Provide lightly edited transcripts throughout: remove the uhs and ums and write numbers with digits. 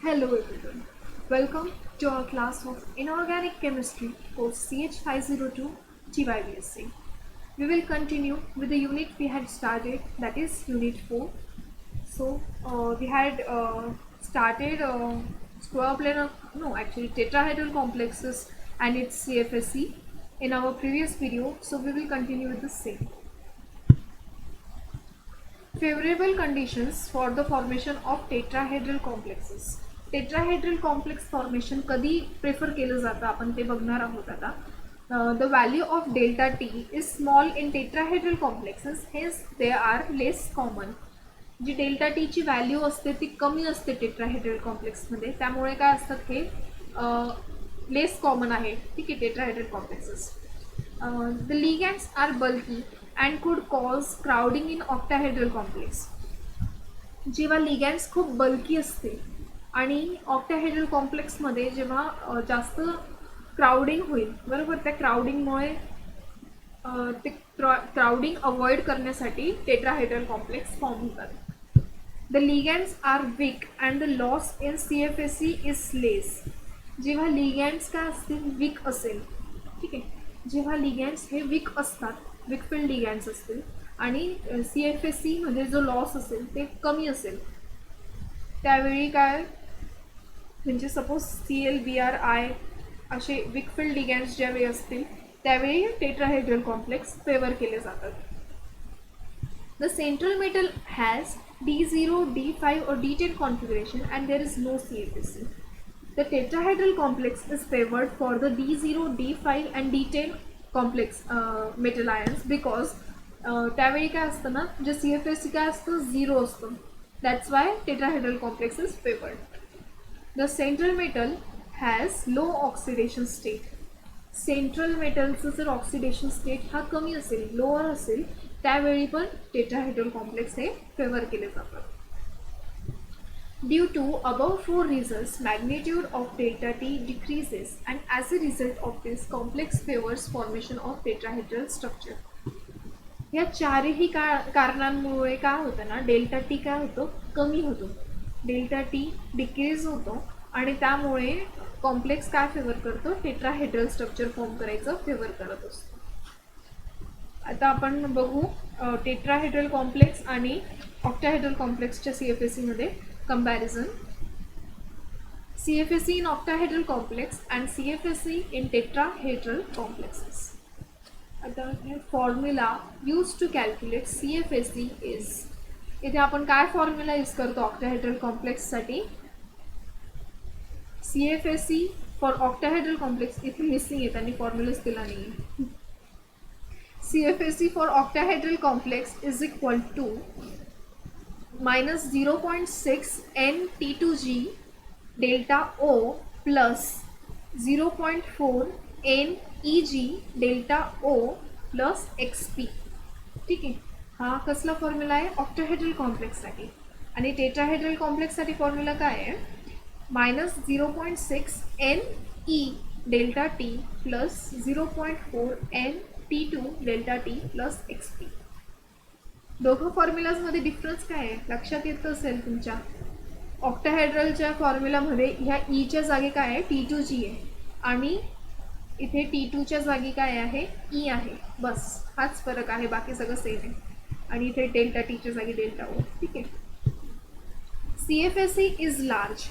Hello everyone. Welcome to our class of Inorganic Chemistry course CH502 GYBSc. We will continue with the unit we had started, that is unit 4. So we had started square planar, no actually tetrahedral complexes and its CFSE in our previous video. So we will continue with the same. Favorable conditions for the formation of tetrahedral complexes. Tetrahedral complex formation कधी prefer केलं जातं आपण ते बघणार आहोत आता. The value of delta T is small in tetrahedral complexes, hence they are less common. जी delta टीची व्हॅल्यू असते ती कमी असते टेट्राहेड्रल कॉम्प्लेक्समध्ये, त्यामुळे काय असतात हे लेस कॉमन आहे. ठीक आहे, tetrahedral complexes. The ligands are bulky and could cause crowding in octahedral complex. जेव्हा लिगॅन्ड्स खूप बल्की असते आणि ऑक्टाहेड्रल कॉम्प्लेक्समध्ये जेव्हा जास्त क्राउडिंग होईल, बरोबर, त्या क्राउडिंगमुळे ते क्राउडिंग अवॉइड करण्यासाठी टेट्राहेड्रल कॉम्प्लेक्स फॉर्म होतात. The ligands are weak and the loss in CFSE is less. जेव्हा लिगॅन्ड्स काय असतील, वीक असेल, ठीक आहे, जेव्हा लिगॅन्ड्स हे वीक असतात, वीकफिल्ड लिगॅन्ड्स असतील आणि CFSE मध्ये जो लॉस असेल ते कमी असेल, त्यावेळी काय म्हणजे सपोज ClBrI असे वीकफिल्ड लिगॅन्ड्स ज्यावेळी असतील त्यावेळी टेट्राहेड्रल कॉम्प्लेक्स फेवर केले जातात. The central metal has D0, D5 or D10 configuration and there is no CFSE. The tetrahedral complex is favored for the D0, D5 and D10 complex metal ions because त्यावेळी काय असतं ना, जे CFSE काय असतं, 0 असतं. That's why tetrahedral complex is favored. The central metal has low oxidation state. Central मेटलचं जर ऑक्सिडेशन स्टेट हा कमी असेल, लोअर असेल, त्यावेळी पण टेट्राहेड्रल कॉम्प्लेक्स हे फेवर केले जातात. Due to above 4 reasons, magnitude of delta T decreases and as a result of this complex favors formation of tetrahedral structure. या चारही कारणांमुळे काय होतं ना, डेल्टा टी काय होतो, कमी होतो, डेल्टा टी डिक्रीज होतो आणि त्यामुळे कॉम्प्लेक्स काय फेवर करतो, टेट्राहेड्रल स्ट्रक्चर फॉर्म करायचं फेवर करत असतो. आता आपण बघू टेट्राहेड्रल कॉम्प्लेक्स आणि ऑक्टाहेड्रल कॉम्प्लेक्सच्या CFSE मध्ये comparison. CFSE in octahedral complex and CFSE in tetrahedral complexes. आता formula use to calculate CFSE is, इथे आपण काय फॉर्म्युला यूज करतो ऑक्टाहेड्रल कॉम्प्लेक्ससाठी, CFSE फॉर ऑक्टाहेड्रल कॉम्प्लेक्स इथे मिसिंग आहे, त्यांनी फॉर्म्युलाच दिला नाही. CFSE for octahedral complex is equal to -0.6 NT2G delta O plus 0.4 NEG delta O plus XP. ठीक आहे, हा कसला फॉर्म्युला आहे, ऑक्टाहेड्रल कॉम्प्लेक्ससाठी. आणि टेट्राहेड्रल कॉम्प्लेक्ससाठी फॉर्म्युला काय आहे, -0.6 NE delta T plus 0.4 NT2 delta T plus XP. दोघं फॉर्म्युलाजमध्ये डिफरन्स काय आहे लक्षात येतं असेल तुमच्या. ऑक्टाहेड्रलच्या फॉर्म्युलामध्ये ह्या ईच्या जागी काय आहे, T2G आहे आणि इथे T2च्या जागी काय आहे, E आहे. बस हाच फरक आहे, बाकी सगळं सेम आहे. आणि इथे डेल्टा टीच्या जागी डेल्टा O. ठीक आहे. CFSE is large.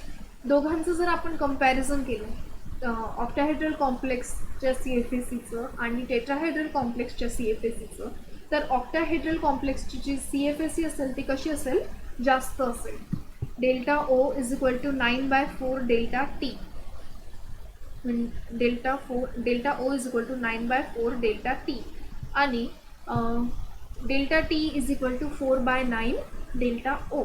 दोघांचं जर आपण कंपॅरिझन केलं ऑक्टाहेड्रल कॉम्प्लेक्सच्या CFSEचं आणि टेट्राहेड्रल कॉम्प्लेक्सच्या CFSEचं, तर ऑक्टाहेड्रल कॉम्प्लेक्सची जी CFSE असेल ती कशी असेल, जास्त असेल. Delta O is equal to 9/4 delta T. Delta O is equal to 9/4 delta T आणि delta T is equal to 4/9 delta O.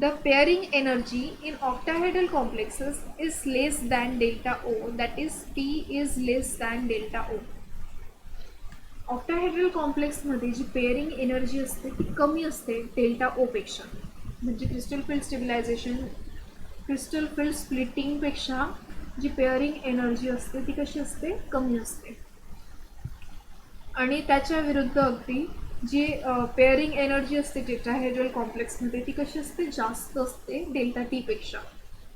The pairing energy in octahedral complexes is less than delta O, that is T is less than delta O. Octahedral कॉम्प्लेक्समध्ये जी pairing energy असते ती कमी असते delta O पेक्षा. म्हणजे crystal field stabilisation, crystal field स्प्लिटिंगपेक्षा जी पेअरिंग एनर्जी असते ती कशी असते, कमी असते. आणि त्याच्या विरुद्ध अगदी जी पेअरिंग एनर्जी असते टेट्राहेड्रल कॉम्प्लेक्समध्ये ती कशी असते, जास्त असते डेल्टा टी पेक्षा.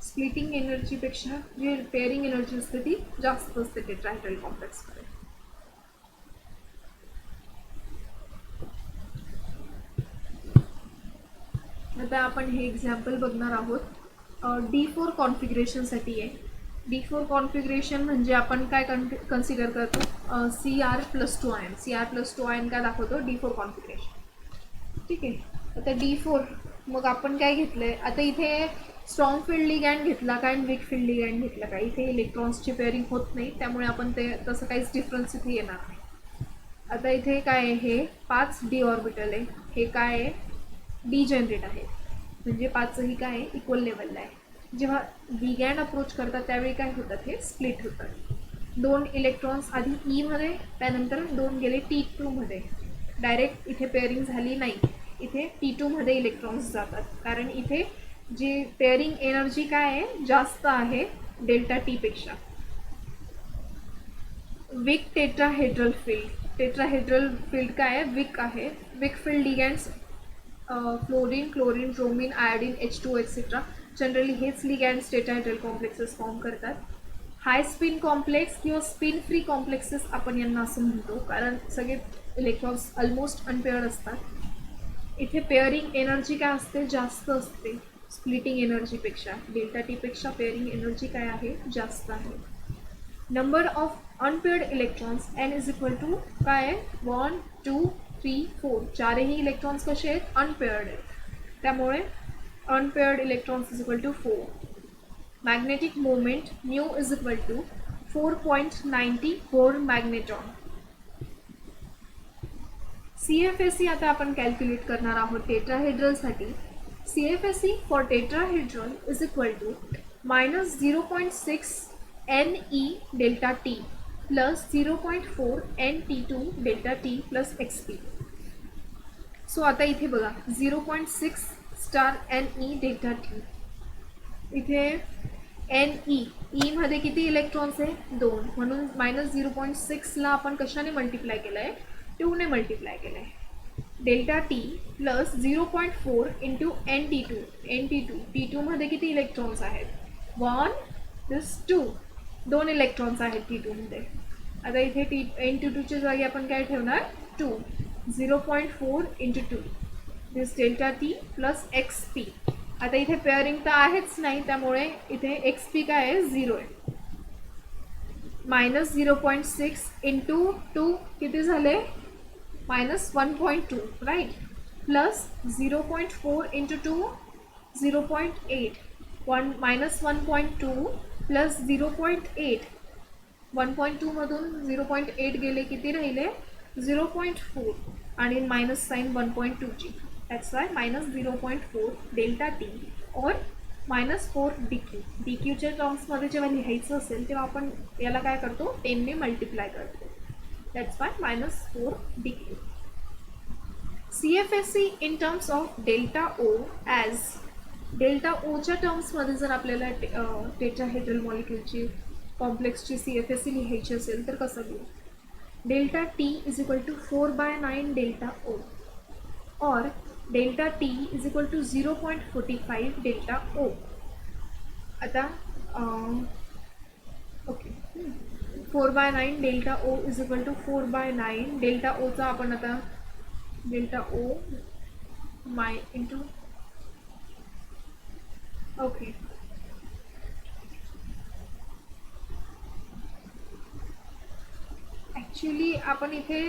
स्प्लिटिंग एनर्जीपेक्षा जी पेअरिंग एनर्जी असते ती जास्त असते टेट्राहेड्रल कॉम्प्लेक्समध्ये. आता आपण हे एक्झाम्पल बघणार आहोत. D4 कॉन्फिगरेशनसाठी आहे. D4 कॉन्फिगरेशन म्हणजे आपण काय कन्सिडर करतो, Cr+2 आयन. Cr+2 आयन काय दाखवतो, D4 कॉन्फिगरेशन. ठीक आहे. आता D4 मग आपण काय घेतलंय, आता इथे स्ट्रॉंग फील्ड लिगॅंड घेतला काय आणि वीक फील्ड लिगॅंड घेतला काय, इथे इलेक्ट्रॉन्सची पेअरिंग होत नाही, त्यामुळे आपण ते तसं काहीच डिफरन्स इथे येणार नाही. आता इथे काय आहे, हे 5 डी ऑर्बिटल आहे, हे काय आहे, डिजेनरेट आहे, म्हणजे 5ही काय आहे, इक्वल लेवलला आहे. जेव्हा लिगॅंड अप्रोच करतात त्यावेळी काय होतात, हे स्प्लिट होतात. 2 इलेक्ट्रॉन्स आधी ई मध्ये, त्यानंतर 2 गेले T2 मध्ये. डायरेक्ट इथे पेअरिंग झाली नाही, इथे T2 मध्ये इलेक्ट्रॉन्स जातात, कारण इथे जी पेअरिंग एनर्जी काय आहे, जास्त आहे डेल्टा टी पेक्षा. Weak tetrahedral field, tetrahedral field काय आहे, विक आहे. Weak field ligands fluorine, chlorine, bromine, iodine, H2 etcetera, generally हेच लिगॅंड्स टेट्राहेड्रल कॉम्प्लेक्सेस फॉर्म करतात. हाय स्पिन कॉम्प्लेक्स किंवा स्पिन फ्री कॉम्प्लेक्सेस आपण यांना असं म्हणतो, कारण सगळे इलेक्ट्रॉन्स ऑलमोस्ट अनपेअर्ड असतात. इथे पेअरिंग एनर्जी काय असते, जास्त असते स्प्लिटिंग एनर्जीपेक्षा. डेल्टा टीपेक्षा पेअरिंग एनर्जी काय आहे, जास्त आहे. Number of unpaired electrons n is equal to काय आहे, 1 2 3 4. चारही इलेक्ट्रॉन्स कसे आहेत, अनपेअर्ड आहेत, त्यामुळे unpaired electrons is equal to 4. Magnetic moment mu is equal to 4.90 Bohr magneton. CFSE आता आपण कॅल्क्युलेट करणार आहोत टेट्राहेड्रलसाठी. CFSE for tetrahedral is equal to -0.6 Ne delta T plus 0.4 NT2 delta T plus XP. So आता इथे बघा 0.6 star Ne delta T. इथे Ne मध्ये किती इलेक्ट्रॉन्स आहे, 2, म्हणून -0.6ला आपण कशाने मल्टिप्लाय केलं आहे, 2 ने मल्टिप्लाय केलं आहे. Delta T plus 0.4 into NT2. T2 मध्ये किती इलेक्ट्रॉन्स आहेत, 1 दिस 2, 2 इलेक्ट्रॉन्स आहेत T2 मध्ये. आता इथे NT2च्या जागी आपण काय ठेवणार, 2. 0.4 इंटू 2 दिस डेल्टा टी प्लस XP. आता इथे पेअरिंग तर आहेच नाही, त्यामुळे इथे XP काय आहे, 0 आहे. -0.6 इंटू 2 किती झाले, -1.2 राईट, प्लस 0.4 इंटू 2 0.8, -1.2 प्लस 0.8, 1.2 मधून 0.8 गेले, किती राहिले, 0.4 आणि मायनस साइन 1.2ची. दॅट्स वाय -0.4 डेल्टा टी और -4 DQ. DQच्या टर्म्समध्ये जेव्हा लिहायचं असेल तेव्हा आपण याला काय करतो, 10 ने मल्टिप्लाय करतो. That's why -4 DQ. CFSE in terms of delta O as, delta ओच्या टर्म्समध्ये जर आपल्याला टेट्राहेड्रल मॉलिक्यूलची कॉम्प्लेक्सची CFSE लिहायची असेल तर कसं लिहू, delta T is equal to 4/9 delta O और delta T is equal to 0.45 delta O. आता okay, 4/9 delta O is equal to 4/9 delta ओचा आपण आता delta O my into, okay, actually आपण इथे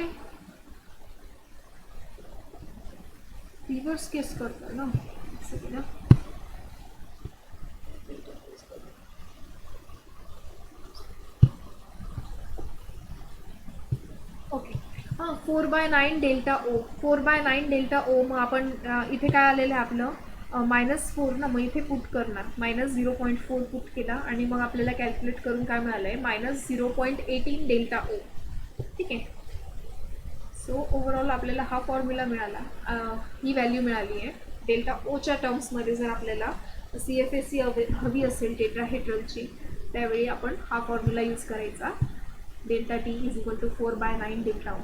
रिव्हर्स केस करतो ना, ना ओके. हां, 4/9 डेल्टा ओ, 4/9 डेल्टा ओ. मग आपण इथे काय आलेलं आहे आपलं, -4 ना, मग इथे पुट करणार, -0.4 पुट केला आणि मग आपल्याला कॅल्क्युलेट करून काय मिळालं आहे, -0.18 डेल्टा ओ. ठीक आहे. सो ओव्हरऑल आपल्याला हा फॉर्म्युला मिळाला, ही व्हॅल्यू मिळाली आहे. डेल्टा ओच्या टर्म्समध्ये जर आपल्याला CFSE हवी असेल टेट्राहेड्रलची, त्यावेळी आपण हा फॉर्म्युला यूज करायचा, delta T is equal to 4/9 delta O.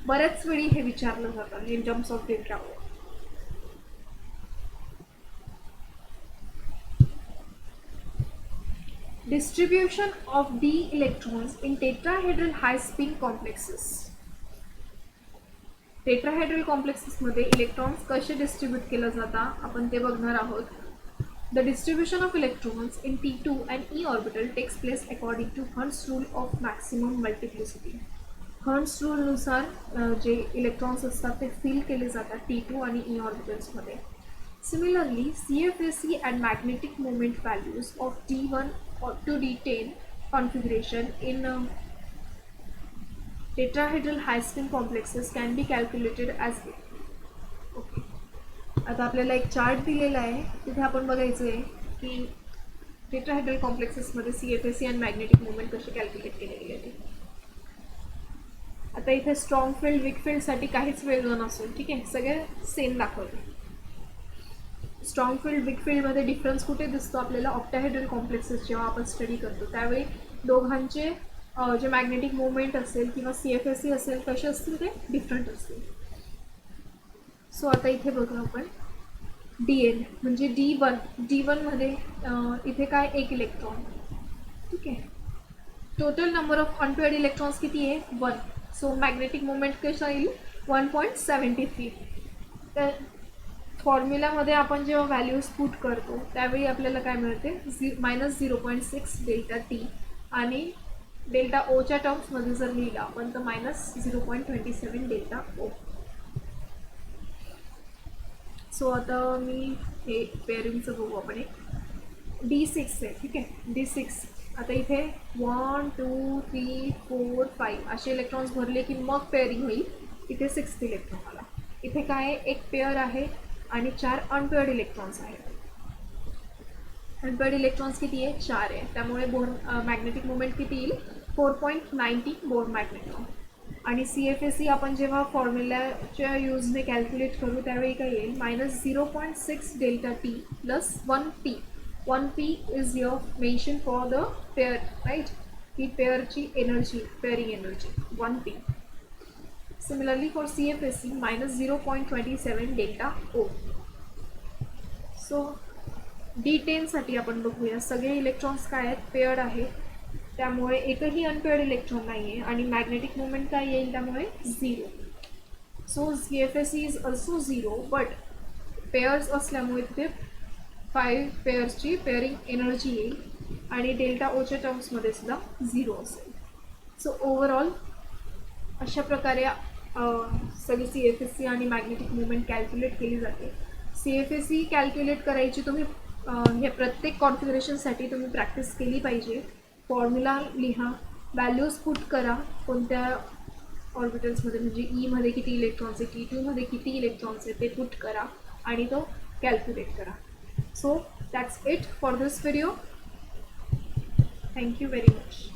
बऱ्याच वेळी हे विचारलं जातं in terms of delta O. Distribution of d electrons in tetrahedral high spin complexes. Tetrahedral कॉम्प्लेक्सेसमध्ये इलेक्ट्रॉन्स कसे डिस्ट्रीब्यूट केलं जातात आपण ते बघणार आहोत. The distribution of electrons in T2 and E orbital takes place according to hertz rule of maximum multiplicity. Hertz रूलनुसार जे इलेक्ट्रॉन्स असतात ते फिल केले जातात T2 आणि E ऑर्बिटल्समध्ये. Similarly, CFSE and magnetic moment values of D1 or to D10 configuration in tetrahedral high spin complexes can be calculated as okay. आता आपल्याला एक चार्ट दिलेला आहे, तिथे आपण बघायचं आहे की टेट्राहेड्रल कॉम्प्लेक्सेसमध्ये CFSE आणि मॅग्नेटिक मोमेंट कसे कॅल्क्युलेट केले गेले ते. आता इथे स्ट्रॉंग फील्ड वीक फील्डसाठी काहीच वेगळं नसेल, ठीक आहे, सगळे सेम दाखवले. स्ट्रॉंग फील्ड वीक फील्डमध्ये डिफरन्स कुठे दिसतो आपल्याला ऑक्टाहेड्रल कॉम्प्लेक्सेस जेव्हा आपण स्टडी करतो त्यावेळी दोघांचे जे मॅग्नेटिक मुवमेंट असेल किंवा CFSE असेल कसे असतील ते डिफरंट असतील. सो आता इथे बघू आपण DN म्हणजे D1 मध्ये इथे काय एक इलेक्ट्रॉन, ठीक आहे. Total number of unpaired electrons किती आहे 1. सो मॅग्नेटिक मुवमेंट कसा येईल 1.73. तर फॉर्म्युलामध्ये आपण जेव्हा व्हॅल्यूज पुट करतो त्यावेळी आपल्याला काय मिळते -0.6 डेल्टा T आणि डेल्टा ओच्या टर्म्समध्ये जर लिहिलं आपण तर -0.27 डेल्टा ओ. सो आता मी हे पेअरिंगचं बघू आपण एक D6 आहे, ठीक आहे. D6 आता इथे 1 2 3 4 5 असे इलेक्ट्रॉन्स भरले की मग पेअरिंग होईल. इथे 6th इलेक्ट्रॉन आला. इथे काय एक पेअर आहे आणि 4 अनपेअर्ड इलेक्ट्रॉन्स आहेत. अनपेअर्ड इलेक्ट्रॉन्स किती आहे 4 आहे, त्यामुळे बोर मॅग्नेटिक मुवमेंट किती येईल 4.90 बोर मॅग्नेट्रॉन. आणि CFSE आपण जेव्हा फॉर्म्युलाच्या यूजने कॅल्क्युलेट करू त्यावेळी काय येईल -0.6 delta T plus 1P. 1P is your mention for the pair, right. ही पेअरची एनर्जी, pairing energy 1P. Similarly for CFSE -0.27 delta O. So D10 साठी आपण बघूया. सगळे इलेक्ट्रॉन्स काय आहेत पेअर्ड आहेत, त्यामुळे एकही अनपेअर्ड इलेक्ट्रॉन नाही आहे आणि मॅग्नेटिक मुवमेंट काय येईल त्यामुळे 0. So CFSE is also 0 but pairs असल्यामुळे तिथे 5 पेअर्सची पेअरिंग एनर्जी येईल आणि डेल्टा ओच्या टर्म्समध्ये सुद्धा 0 असेल. सो ओव्हरऑल अशा प्रकारे सगळी CFSE आणि मॅग्नेटिक मुवमेंट कॅल्क्युलेट केली जाते. CFSE कॅल्क्युलेट करायची तुम्ही हे प्रत्येक कॉन्फिगरेशनसाठी तुम्ही प्रॅक्टिस केली पाहिजे. फॉर्म्युला लिहा, व्हॅल्यूज पुट करा कोणत्या ऑर्बिटल्समध्ये म्हणजे ईमध्ये किती इलेक्ट्रॉन्स आहे, T2मध्ये किती इलेक्ट्रॉन्स आहे ते पुट करा आणि तो कॅल्क्युलेट करा. So that's it for this video. Thank you very much.